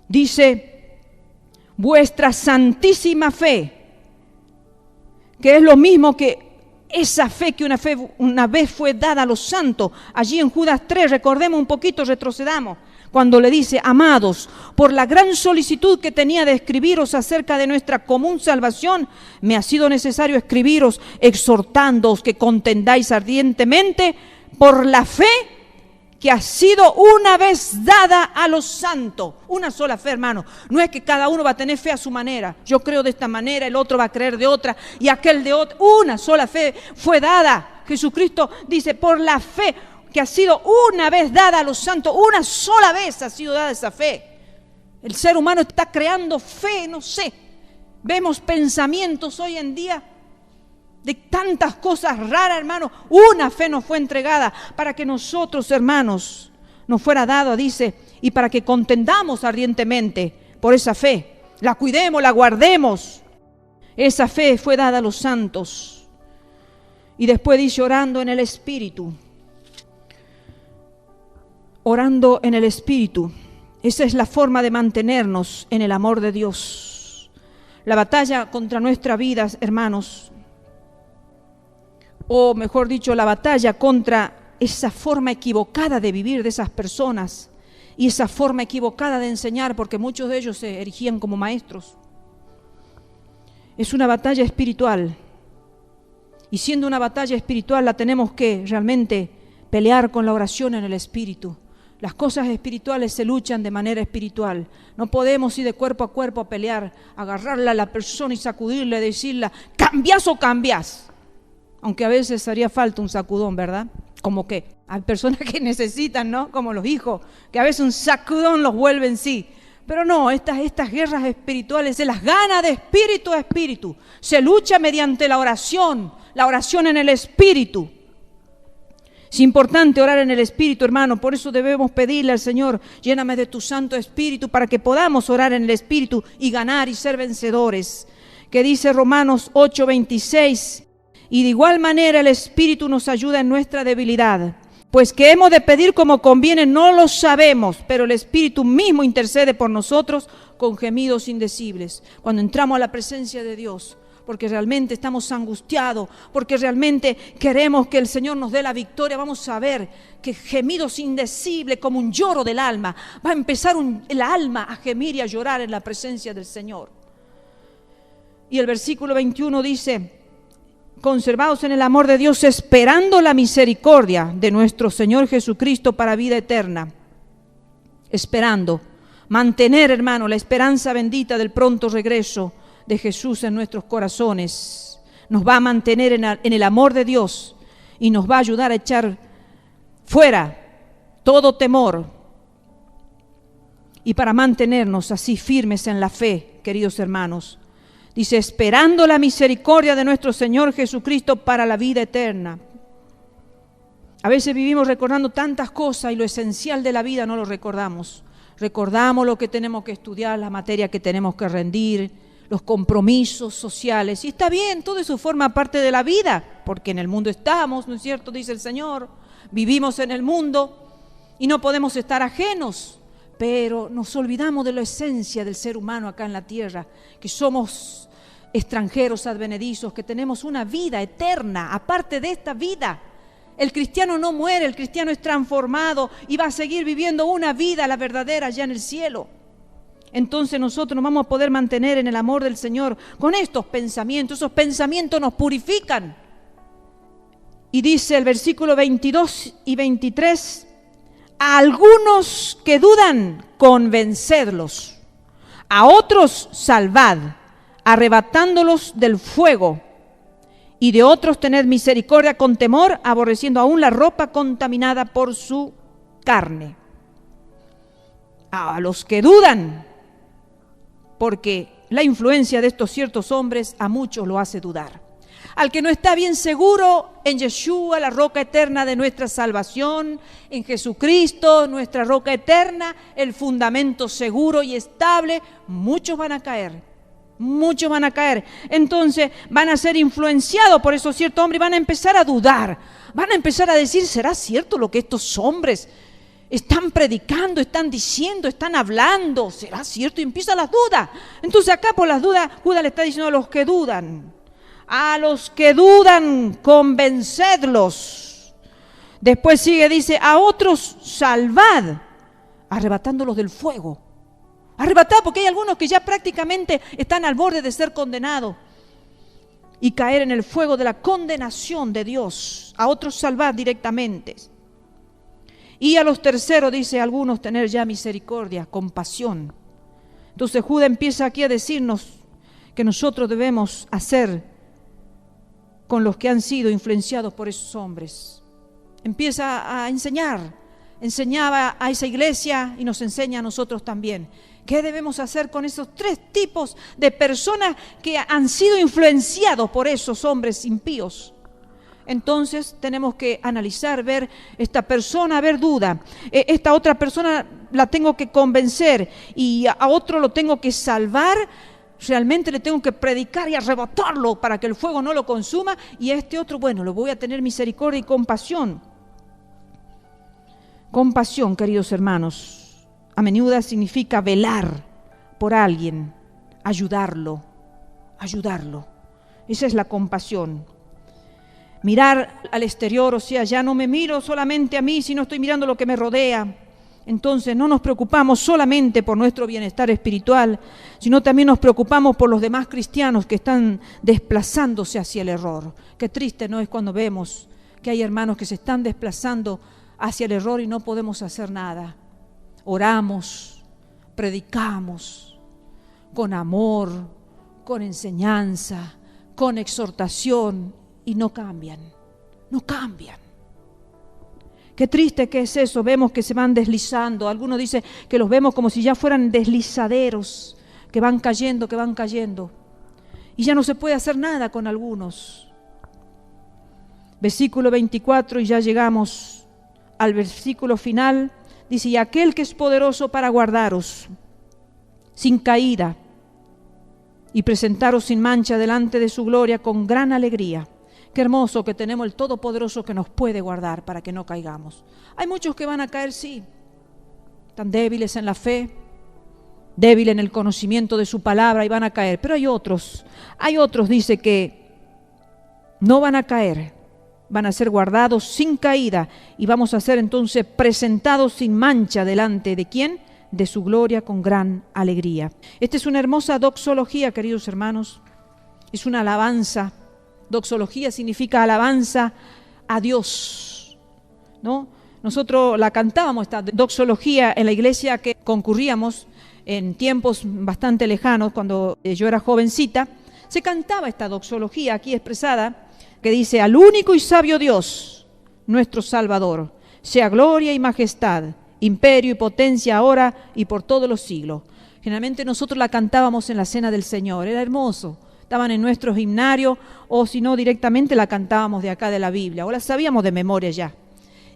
Dice, vuestra santísima fe, que es lo mismo que esa fe que una vez fue dada a los santos. Allí en Judas 3, recordemos un poquito, retrocedamos, cuando le dice: amados, por la gran solicitud que tenía de escribiros acerca de nuestra común salvación, me ha sido necesario escribiros exhortándoos que contendáis ardientemente por la fe que ha sido una vez dada a los santos. Una sola fe, hermano. No es que cada uno va a tener fe a su manera. Yo creo de esta manera, el otro va a creer de otra y aquel de otra. Una sola fe fue dada. Jesucristo dice: por la fe que ha sido una vez dada a los santos. Una sola vez ha sido dada esa fe. El ser humano está creando fe, no sé. Vemos pensamientos hoy en día de tantas cosas raras, hermano. Una fe nos fue entregada para que nosotros, hermanos, nos fuera dado, dice, y para que contendamos ardientemente por esa fe. La cuidemos, la guardemos. Esa fe fue dada a los santos. Y después dice: orando en el Espíritu. Orando en el Espíritu. Esa es la forma de mantenernos en el amor de Dios. La batalla contra nuestra vida, hermanos, o mejor dicho, la batalla contra esa forma equivocada de vivir de esas personas y esa forma equivocada de enseñar, porque muchos de ellos se erigían como maestros. Es una batalla espiritual, y siendo una batalla espiritual la tenemos que realmente pelear con la oración en el Espíritu. Las cosas espirituales se luchan de manera espiritual. No podemos ir de cuerpo a cuerpo a pelear, agarrarla a la persona y sacudirle, decirle: ¿cambiás o cambiás? Aunque a veces haría falta un sacudón, ¿verdad? Como que hay personas que necesitan, ¿no? Como los hijos, que a veces un sacudón los vuelve en sí. Pero no, estas guerras espirituales se las gana de espíritu a espíritu. Se lucha mediante la oración en el Espíritu. Es importante orar en el Espíritu, hermano. Por eso debemos pedirle al Señor: lléname de tu Santo Espíritu, para que podamos orar en el Espíritu y ganar y ser vencedores. Que dice Romanos 8:26: y de igual manera el Espíritu nos ayuda en nuestra debilidad. Pues que hemos de pedir como conviene no lo sabemos, pero el Espíritu mismo intercede por nosotros con gemidos indecibles. Cuando entramos a la presencia de Dios, porque realmente estamos angustiados, porque realmente queremos que el Señor nos dé la victoria, vamos a ver que gemidos indecibles, como un lloro del alma, va a empezar el alma a gemir y a llorar en la presencia del Señor. Y el versículo 21 dice: conservados en el amor de Dios, esperando la misericordia de nuestro Señor Jesucristo para vida eterna. Esperando, mantener, hermano, la esperanza bendita del pronto regreso de Jesús en nuestros corazones. Nos va a mantener en el amor de Dios y nos va a ayudar a echar fuera todo temor. Y para mantenernos así firmes en la fe, queridos hermanos, dice: esperando la misericordia de nuestro Señor Jesucristo para la vida eterna. A veces vivimos recordando tantas cosas y lo esencial de la vida no lo recordamos. Recordamos lo que tenemos que estudiar, la materia que tenemos que rendir, los compromisos sociales. Y está bien, todo eso forma parte de la vida, porque en el mundo estamos, ¿no es cierto? Dice el Señor. Vivimos en el mundo y no podemos estar ajenos. Pero nos olvidamos de la esencia del ser humano acá en la tierra, que somos extranjeros advenedizos, que tenemos una vida eterna, aparte de esta vida. El cristiano no muere, el cristiano es transformado y va a seguir viviendo una vida, la verdadera, allá en el cielo. Entonces nosotros nos vamos a poder mantener en el amor del Señor con estos pensamientos. Esos pensamientos nos purifican. Y dice el versículo 22 y 23... a algunos que dudan, convencedlos; a otros salvad, arrebatándolos del fuego; y de otros tened misericordia con temor, aborreciendo aún la ropa contaminada por su carne. A los que dudan, porque la influencia de estos ciertos hombres a muchos lo hace dudar. Al que no está bien seguro en Yeshua, la roca eterna de nuestra salvación, en Jesucristo, nuestra roca eterna, el fundamento seguro y estable, muchos van a caer. Muchos van a caer. Entonces van a ser influenciados por esos ciertos hombres y van a empezar a dudar. Van a empezar a decir: ¿será cierto lo que estos hombres están predicando, están diciendo, están hablando? ¿Será cierto? Y empiezan las dudas. Entonces acá por las dudas, Judas le está diciendo a los que dudan: A los que dudan, convencedlos. Después sigue, dice, a otros salvad, arrebatándolos del fuego. Arrebatad, porque hay algunos que ya prácticamente están al borde de ser condenados y caer en el fuego de la condenación de Dios. A otros salvad directamente. Y a los terceros, dice, algunos tener ya misericordia, compasión. Entonces Judas empieza aquí a decirnos que nosotros debemos hacer con los que han sido influenciados por esos hombres. Empieza a enseñaba a esa iglesia y nos enseña a nosotros también. ¿Qué debemos hacer con esos tres tipos de personas que han sido influenciados por esos hombres impíos? Entonces tenemos que analizar, ver esta persona, haber duda. Esta otra persona la tengo que convencer y a otro lo tengo que salvar. Realmente le tengo que predicar y arrebatarlo para que el fuego no lo consuma. Y a este otro, bueno, lo voy a tener misericordia y compasión. Compasión, queridos hermanos, a menudo significa velar por alguien, ayudarlo. Esa es la compasión. Mirar al exterior, o sea, ya no me miro solamente a mí, sino estoy mirando lo que me rodea. Entonces no nos preocupamos solamente por nuestro bienestar espiritual, sino también nos preocupamos por los demás cristianos que están desplazándose hacia el error. Qué triste no es cuando vemos que hay hermanos que se están desplazando hacia el error y no podemos hacer nada. Oramos, predicamos con amor, con enseñanza, con exhortación y no cambian. Qué triste que es eso, vemos que se van deslizando. Algunos dicen que los vemos como si ya fueran deslizaderos, que van cayendo. Y ya no se puede hacer nada con algunos. Versículo 24, y ya llegamos al versículo final. Dice, y aquel que es poderoso para guardaros sin caída y presentaros sin mancha delante de su gloria con gran alegría. Qué hermoso que tenemos el Todopoderoso que nos puede guardar para que no caigamos. Hay muchos que van a caer, sí, tan débiles en la fe, débiles en el conocimiento de su palabra y van a caer. Pero hay otros, dice que no van a caer, van a ser guardados sin caída y vamos a ser entonces presentados sin mancha delante de ¿quién? De su gloria con gran alegría. Esta es una hermosa doxología, queridos hermanos, es una alabanza. Doxología significa alabanza a Dios, ¿no? Nosotros la cantábamos, esta doxología, en la iglesia que concurríamos en tiempos bastante lejanos, cuando yo era jovencita, se cantaba esta doxología aquí expresada, que dice, al único y sabio Dios, nuestro Salvador, sea gloria y majestad, imperio y potencia ahora y por todos los siglos. Generalmente nosotros la cantábamos en la cena del Señor, era hermoso. Estaban en nuestros himnarios o si no directamente la cantábamos de acá de la Biblia o la sabíamos de memoria ya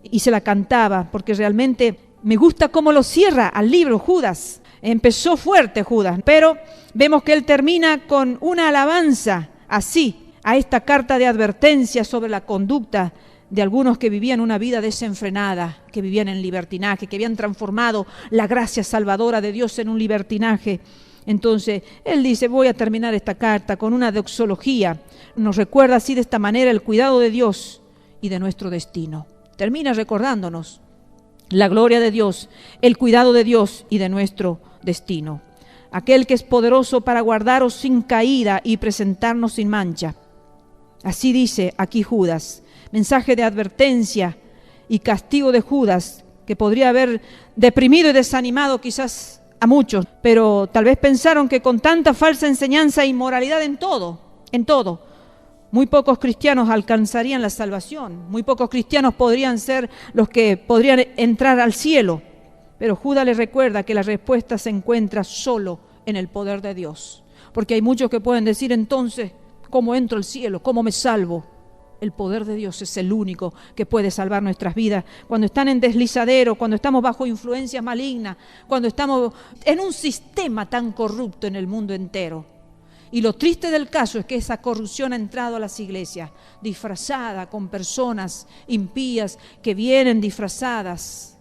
y se la cantaba porque realmente me gusta cómo lo cierra al libro Judas. Empezó fuerte Judas, pero vemos que él termina con una alabanza así a esta carta de advertencia sobre la conducta de algunos que vivían una vida desenfrenada, que vivían en libertinaje, que habían transformado la gracia salvadora de Dios en un libertinaje. Entonces, él dice, voy a terminar esta carta con una doxología. Nos recuerda así de esta manera el cuidado de Dios y de nuestro destino. Termina recordándonos la gloria de Dios, el cuidado de Dios y de nuestro destino. Aquel que es poderoso para guardaros sin caída y presentarnos sin mancha. Así dice aquí Judas. Mensaje de advertencia y castigo de Judas, que podría haber deprimido y desanimado quizás a muchos, pero tal vez pensaron que con tanta falsa enseñanza e inmoralidad en todo, muy pocos cristianos alcanzarían la salvación, muy pocos cristianos podrían ser los que podrían entrar al cielo, pero Judas les recuerda que la respuesta se encuentra solo en el poder de Dios, porque hay muchos que pueden decir entonces, ¿cómo entro al cielo? ¿Cómo me salvo? El poder de Dios es el único que puede salvar nuestras vidas. Cuando están en deslizadero, cuando estamos bajo influencias malignas, cuando estamos en un sistema tan corrupto en el mundo entero. Y lo triste del caso es que esa corrupción ha entrado a las iglesias, disfrazada con personas impías que vienen disfrazadas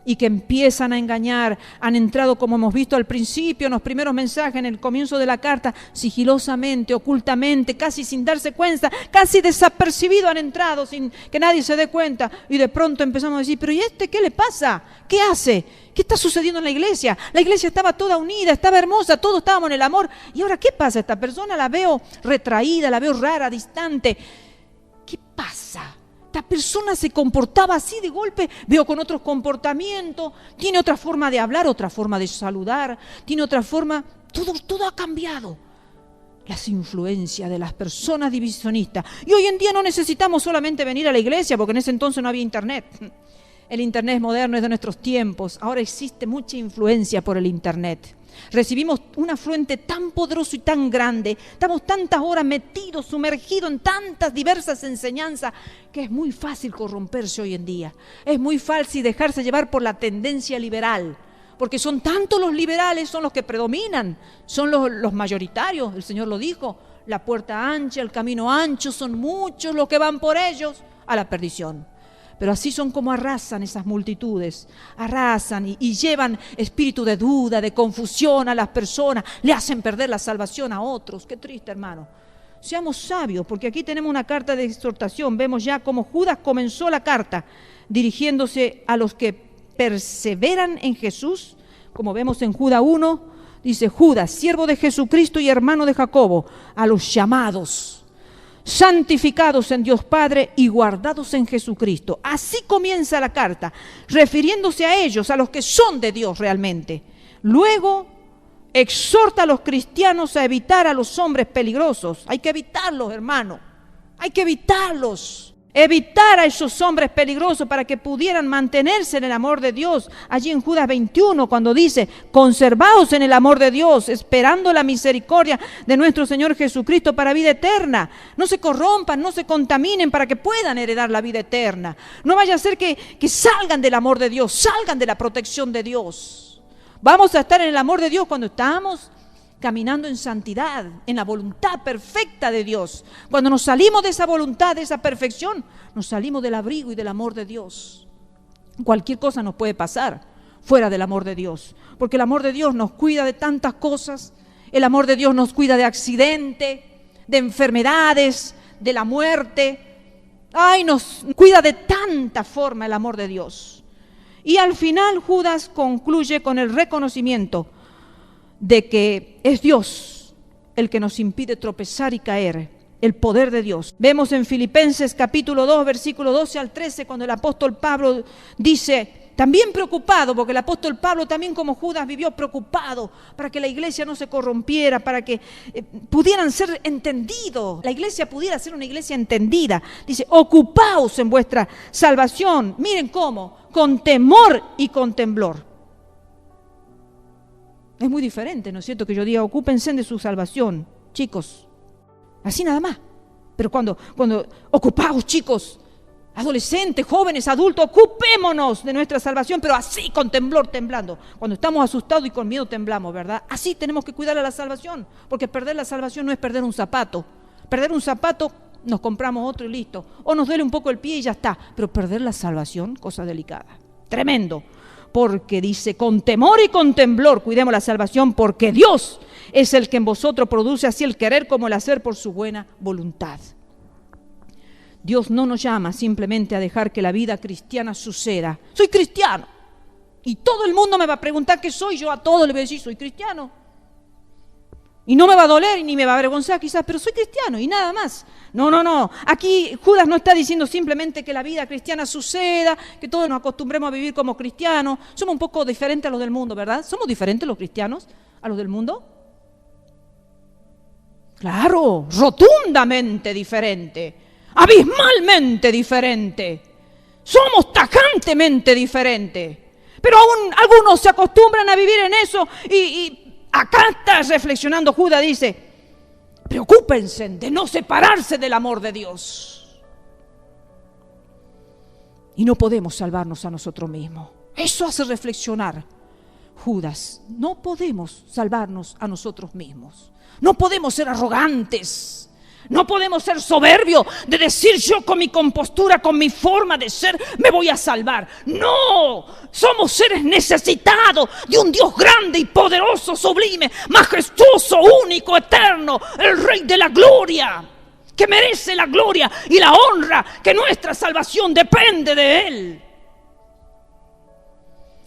y que empiezan a engañar, han entrado, como hemos visto al principio, en los primeros mensajes, en el comienzo de la carta, sigilosamente, ocultamente, casi sin darse cuenta, casi desapercibido han entrado, sin que nadie se dé cuenta, y de pronto empezamos a decir, pero ¿y este qué le pasa? ¿Qué hace? ¿Qué está sucediendo en la iglesia? La iglesia estaba toda unida, estaba hermosa, todos estábamos en el amor, y ahora ¿qué pasa? Esta persona la veo retraída, la veo rara, distante. ¿Qué pasa? Esta persona se comportaba así de golpe, veo con otros comportamientos, tiene otra forma de hablar, otra forma de saludar, tiene otra forma, todo ha cambiado. Las influencias de las personas divisionistas. Y hoy en día no necesitamos solamente venir a la iglesia, porque en ese entonces no había internet. El internet moderno es de nuestros tiempos, ahora existe mucha influencia por el internet. Recibimos un afluente tan poderoso y tan grande, estamos tantas horas metidos, sumergidos en tantas diversas enseñanzas, que es muy fácil corromperse hoy en día. Es muy fácil dejarse llevar por la tendencia liberal, porque son tantos los liberales, son los que predominan, son los mayoritarios, el Señor lo dijo, la puerta ancha, el camino ancho, son muchos los que van por ellos a la perdición. Pero así son como arrasan esas multitudes, arrasan y llevan espíritu de duda, de confusión a las personas, le hacen perder la salvación a otros. Qué triste, hermano. Seamos sabios, porque aquí tenemos una carta de exhortación. Vemos ya cómo Judas comenzó la carta dirigiéndose a los que perseveran en Jesús, como vemos en Judas 1, dice Judas, siervo de Jesucristo y hermano de Jacobo, a los llamados, santificados en Dios Padre y guardados en Jesucristo. Así comienza la carta, refiriéndose a ellos, a los que son de Dios realmente. Luego exhorta a los cristianos a evitar a los hombres peligrosos. Hay que evitarlos, hermano. Hay que evitarlos. Evitar a esos hombres peligrosos para que pudieran mantenerse en el amor de Dios. Allí en Judas 21, cuando dice, conservaos en el amor de Dios, esperando la misericordia de nuestro Señor Jesucristo para vida eterna. No se corrompan, no se contaminen para que puedan heredar la vida eterna. No vaya a ser que salgan del amor de Dios, salgan de la protección de Dios. Vamos a estar en el amor de Dios cuando estamos caminando en santidad, en la voluntad perfecta de Dios. Cuando nos salimos de esa voluntad, de esa perfección, nos salimos del abrigo y del amor de Dios. Cualquier cosa nos puede pasar fuera del amor de Dios, porque el amor de Dios nos cuida de tantas cosas. El amor de Dios nos cuida de accidentes, de enfermedades, de la muerte. Ay, nos cuida de tanta forma el amor de Dios. Y al final Judas concluye con el reconocimiento de que es Dios el que nos impide tropezar y caer, el poder de Dios. Vemos en Filipenses capítulo 2, versículo 12 al 13, cuando el apóstol Pablo dice, también preocupado, porque el apóstol Pablo también como Judas vivió preocupado para que la iglesia no se corrompiera, para que pudieran ser entendidos, la iglesia pudiera ser una iglesia entendida. Dice, ocupaos en vuestra salvación, miren cómo, con temor y con temblor. Es muy diferente, ¿no es cierto?, que yo diga, ocúpense de su salvación, chicos, así nada más. Pero cuando ocupaos, chicos, adolescentes, jóvenes, adultos, ocupémonos de nuestra salvación, pero así, con temblor, temblando. Cuando estamos asustados y con miedo temblamos, ¿verdad? Así tenemos que cuidar a la salvación, porque perder la salvación no es perder un zapato. Perder un zapato, nos compramos otro y listo. O nos duele un poco el pie y ya está. Pero perder la salvación, cosa delicada. Tremendo. Porque dice, con temor y con temblor cuidemos la salvación, porque Dios es el que en vosotros produce así el querer como el hacer por su buena voluntad. Dios no nos llama simplemente a dejar que la vida cristiana suceda. Soy cristiano. Y todo el mundo me va a preguntar qué soy. Yo a todos les voy a decir, soy cristiano. Y no me va a doler ni me va a avergonzar quizás, pero soy cristiano y nada más. No. Aquí Judas no está diciendo simplemente que la vida cristiana suceda, que todos nos acostumbremos a vivir como cristianos. Somos un poco diferentes a los del mundo, ¿verdad? ¿Somos diferentes los cristianos a los del mundo? Claro, rotundamente diferente, abismalmente diferente. Somos tajantemente diferentes. Pero aún algunos se acostumbran a vivir en eso y acá está reflexionando Judas, dice, preocúpense de no separarse del amor de Dios. Y no podemos salvarnos a nosotros mismos. Eso hace reflexionar Judas. No podemos salvarnos a nosotros mismos. No podemos ser arrogantes, No podemos ser soberbios de decir yo con mi compostura, con mi forma de ser, me voy a salvar. No, somos seres necesitados de un Dios grande y poderoso, sublime, majestuoso, único, eterno, el Rey de la gloria, que merece la gloria y la honra, que nuestra salvación depende de Él.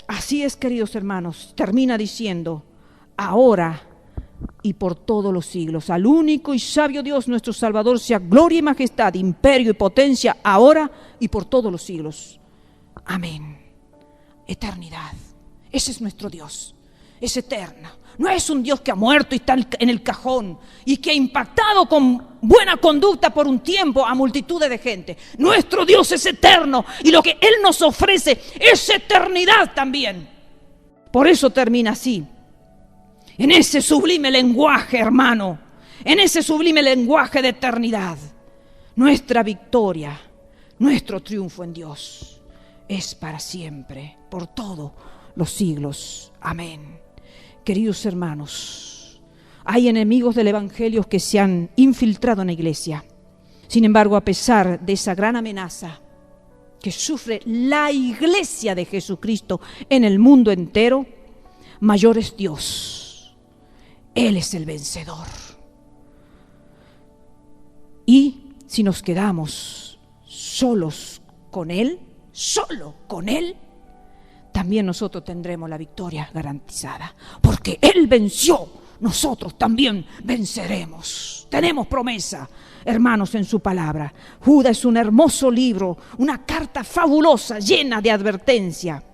Así es, queridos hermanos, termina diciendo, ahora y por todos los siglos, al único y sabio Dios nuestro Salvador, sea gloria y majestad, imperio y potencia, ahora y por todos los siglos. Amén. Eternidad. Ese es nuestro Dios. Es eterno. No es un Dios que ha muerto y está en el cajón y que ha impactado con buena conducta por un tiempo a multitudes de gente. Nuestro Dios es eterno y lo que Él nos ofrece es eternidad también. Por eso termina así. En ese sublime lenguaje, hermano, en ese sublime lenguaje de eternidad, nuestra victoria, nuestro triunfo en Dios es para siempre, por todos los siglos. Amén. Queridos hermanos, hay enemigos del Evangelio que se han infiltrado en la iglesia. Sin embargo, a pesar de esa gran amenaza que sufre la iglesia de Jesucristo en el mundo entero, mayor es Dios. Él es el vencedor. Y si nos quedamos solos con Él, solo con Él, también nosotros tendremos la victoria garantizada. Porque Él venció, nosotros también venceremos. Tenemos promesa, hermanos, en su palabra. Judas es un hermoso libro, una carta fabulosa, llena de advertencia.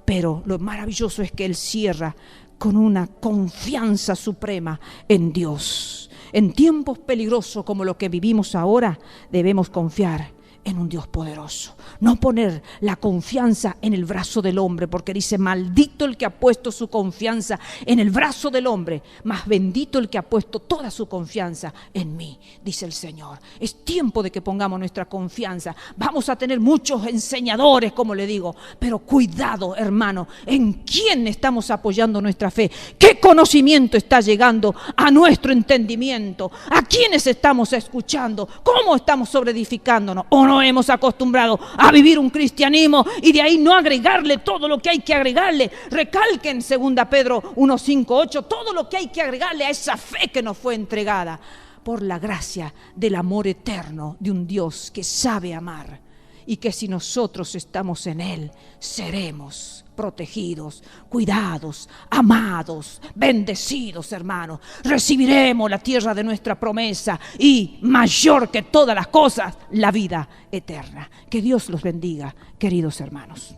Pero lo maravilloso es que Él cierra con una confianza suprema en Dios. En tiempos peligrosos como los que vivimos ahora, debemos confiar en un Dios poderoso. No poner la confianza en el brazo del hombre, porque dice, maldito el que ha puesto su confianza en el brazo del hombre, mas bendito el que ha puesto toda su confianza en mí, dice el Señor. Es tiempo de que pongamos nuestra confianza. Vamos a tener muchos enseñadores, como le digo, pero cuidado, hermano, en quién estamos apoyando nuestra fe, qué conocimiento está llegando a nuestro entendimiento, a quiénes estamos escuchando, cómo estamos sobreedificándonos, o no hemos acostumbrado a vivir un cristianismo y de ahí no agregarle todo lo que hay que agregarle. Recalquen 2 Pedro 1, 5, 8, todo lo que hay que agregarle a esa fe que nos fue entregada por la gracia del amor eterno de un Dios que sabe amar y que si nosotros estamos en Él, seremos protegidos, cuidados, amados, bendecidos, hermanos. Recibiremos la tierra de nuestra promesa y, mayor que todas las cosas, la vida eterna. Que Dios los bendiga, queridos hermanos.